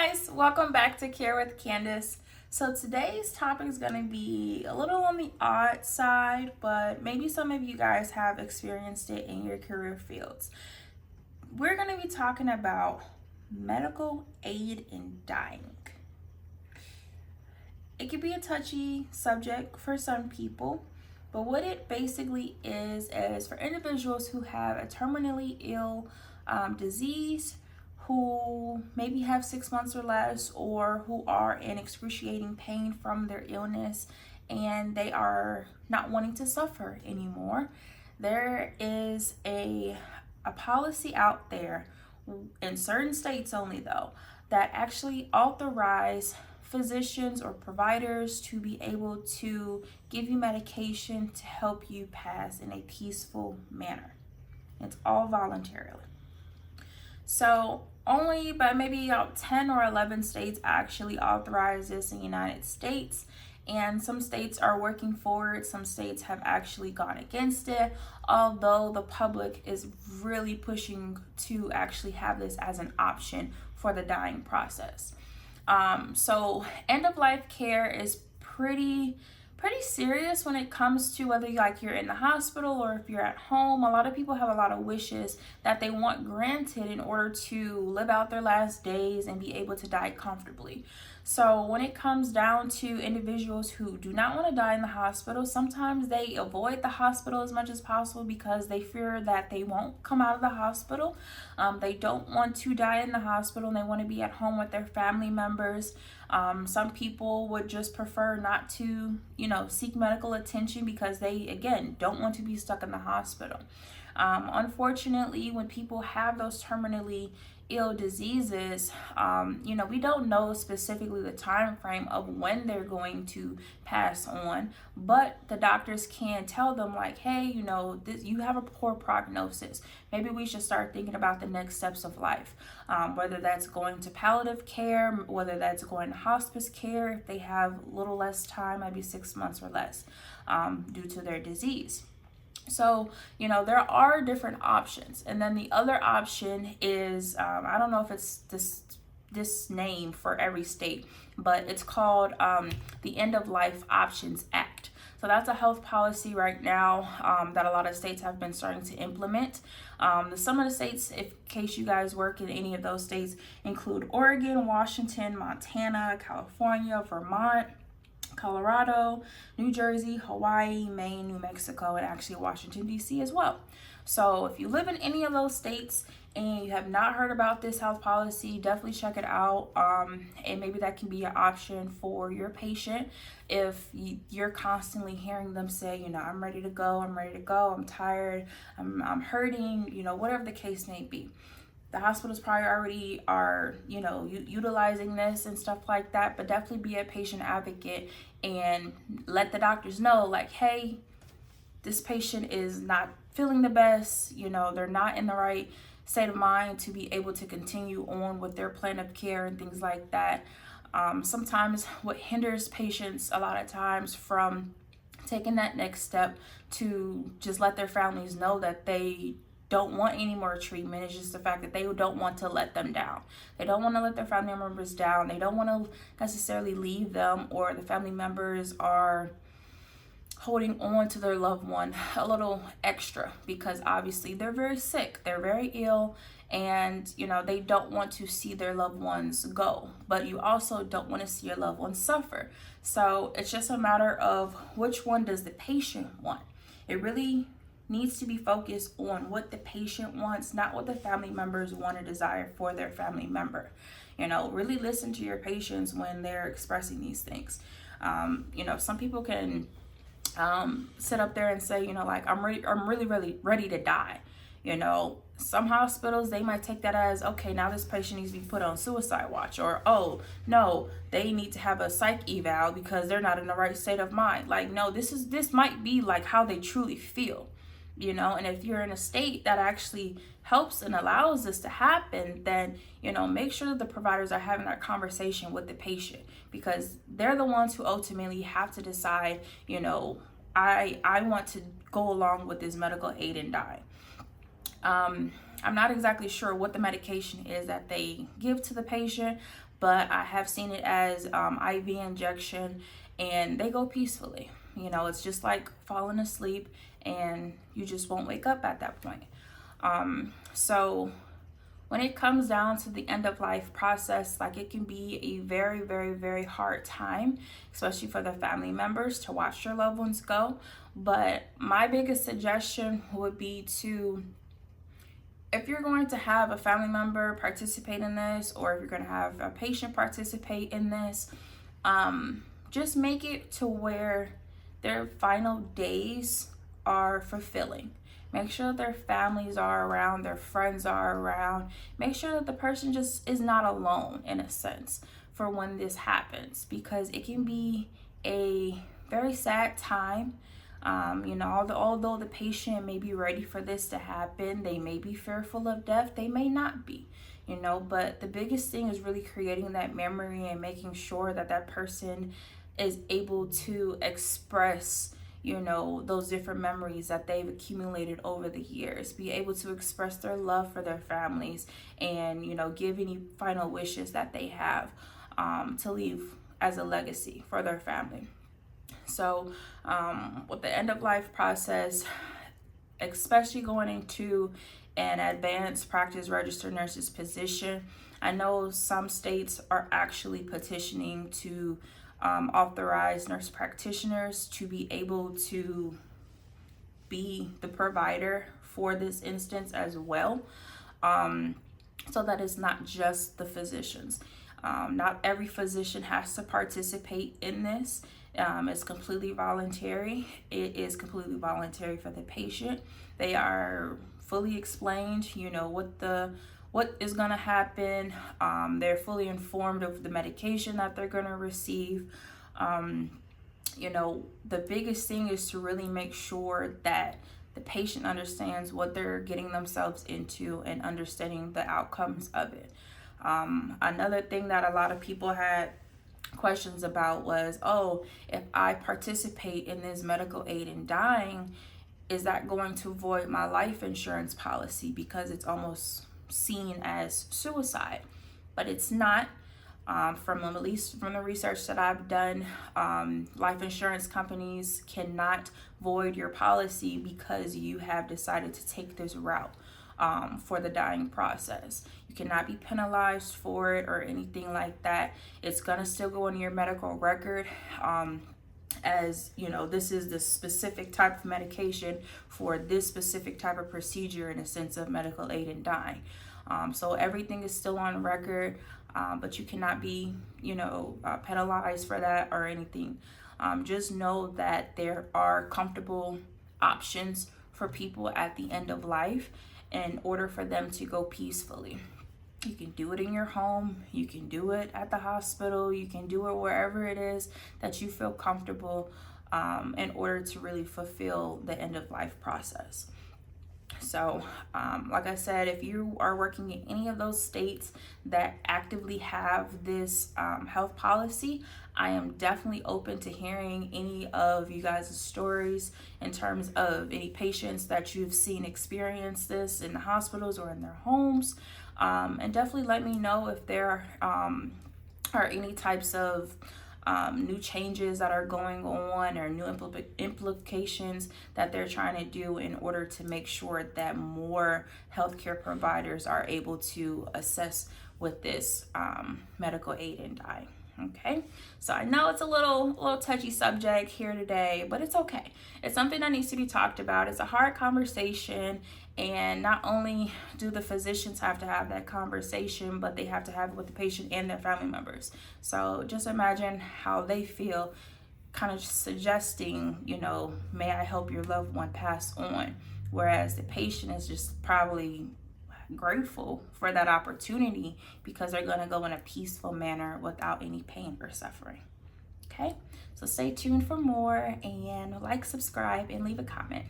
guys, welcome back to Care with Candace. So today's topic is going to be a little on the odd side, but maybe some of you guys have experienced it in your career fields. We're going to be talking about medical aid in dying. It can be a touchy subject for some people, but what it basically is for individuals who have a terminally ill disease, who maybe have 6 months or less, or who are in excruciating pain from their illness and they are not wanting to suffer anymore. There is a policy out there in certain states only though that actually authorize physicians or providers to be able to give you medication to help you pass in a peaceful manner. It's all voluntarily. So only by maybe about 10 or 11 states actually authorize this in the United States, and some states are working for it. Some states have actually gone against it, although the public is really pushing to actually have this as an option for the dying process. So end-of-life care is pretty serious when it comes to whether you're in the hospital or if you're at home. A lot of people have a lot of wishes that they want granted in order to live out their last days and be able to die comfortably. So when it comes down to individuals who do not want to die in the hospital, sometimes they avoid the hospital as much as possible because they fear that they won't come out of the hospital. They don't want to die in the hospital and they want to be at home with their family members. Some people would just prefer not to, seek medical attention because they, again, don't want to be stuck in the hospital. Unfortunately, when people have those terminally ill diseases, we don't know specifically the time frame of when they're going to pass on, but the doctors can tell them like, hey, you have a poor prognosis. Maybe we should start thinking about the next steps of life, whether that's going to palliative care, whether that's going to hospice care if they have a little less time, maybe 6 months or less, due to their disease. So, there are different options. And then the other option is, I don't know if it's this name for every state, but it's called the End of Life Options Act. So that's a health policy right now that a lot of states have been starting to implement. Some of the states, in case you guys work in any of those states, include Oregon, Washington, Montana, California, Vermont, Colorado, New Jersey, Hawaii, Maine, New Mexico, and actually Washington, D.C. as well. So if you live in any of those states and you have not heard about this health policy, definitely check it out. And maybe that can be an option for your patient if you're constantly hearing them say, I'm ready to go, I'm tired, I'm hurting, whatever the case may be. The hospitals probably already are, utilizing this and stuff like that, but definitely be a patient advocate and let the doctors know, like, hey, this patient is not feeling the best, they're not in the right state of mind to be able to continue on with their plan of care and things like that. Sometimes what hinders patients a lot of times from taking that next step to just let their families know that they don't want any more treatment is just the fact that they don't want to let them down. They don't want to let their family members down. They don't want to necessarily leave them, or the family members are holding on to their loved one a little extra because obviously they're very sick, they're very ill, and they don't want to see their loved ones go, but you also don't want to see your loved ones suffer. So it's just a matter of which one does the patient want. It really needs to be focused on what the patient wants, not what the family members want or desire for their family member. Really listen to your patients when they're expressing these things. Some people can sit up there and say, I'm really ready to die. Some hospitals, they might take that as, okay, now this patient needs to be put on suicide watch, or, oh, no, they need to have a psych eval because they're not in the right state of mind. Like, no, this might be like how they truly feel. And if you're in a state that actually helps and allows this to happen, then, make sure that the providers are having that conversation with the patient, because they're the ones who ultimately have to decide, I want to go along with this medical aid and die. I'm not exactly sure what the medication is that they give to the patient, but I have seen it as IV injection, and they go peacefully. You know, it's just like falling asleep, and you just won't wake up at that point. So when it comes down to the end of life process, like, it can be a very, very, very hard time, especially for the family members, to watch their loved ones go. But my biggest suggestion would be to, if you're going to have a family member participate in this, or if you're going to have a patient participate in this, just make it to where their final days are fulfilling. Make sure that their families are around, their friends are around. Make sure that the person just is not alone, in a sense, for when this happens, because it can be a very sad time. You know, although the patient may be ready for this to happen, they may be fearful of death, they may not be, you know, but the biggest thing is really creating that memory and making sure that that person is able to express, you know, those different memories that they've accumulated over the years, be able to express their love for their families, and, you know, give any final wishes that they have to leave as a legacy for their family. So with the end of life process, especially going into an advanced practice registered nurse's position, I know some states are actually petitioning to authorize nurse practitioners to be able to be the provider for this instance as well, so that it's not just the physicians. Not every physician has to participate in this. It's completely voluntary. It is completely voluntary for the patient. They are fully explained, you know, what is going to happen. They're fully informed of the medication that they're going to receive. You know, the biggest thing is to really make sure that the patient understands what they're getting themselves into and understanding the outcomes of it. Another thing that a lot of people had questions about was, oh, if I participate in this medical aid in dying, is that going to void my life insurance policy, because it's almost seen as suicide? But it's not. From at least from the research that I've done, life insurance companies cannot void your policy because you have decided to take this route for the dying process. You cannot be penalized for it or anything like that. It's gonna still go in your medical record, as you know, this is the specific type of medication for this specific type of procedure in a sense of medical aid in dying. So everything is still on record, but you cannot be, you know, penalized for that or anything. Just know that there are comfortable options for people at the end of life in order for them to go peacefully. You can do it in your home, you can do it at the hospital, you can do it wherever it is that you feel comfortable in order to really fulfill the end of life process. So, like I said, if you are working in any of those states that actively have this health policy, I am definitely open to hearing any of you guys' stories in terms of any patients that you've seen experience this in the hospitals or in their homes. And definitely let me know if there are any types of new changes that are going on, or new implications that they're trying to do in order to make sure that more healthcare providers are able to assess with this medical aid in dying. Okay, so I know it's a little touchy subject here today, but it's okay. It's something that needs to be talked about. It's a hard conversation, and not only do the physicians have to have that conversation, but they have to have it with the patient and their family members. So just imagine how they feel, kind of suggesting, you know, may I help your loved one pass on, whereas the patient is just probably grateful for that opportunity because they're going to go in a peaceful manner without any pain or suffering. Okay, so stay tuned for more, and like, subscribe, and leave a comment.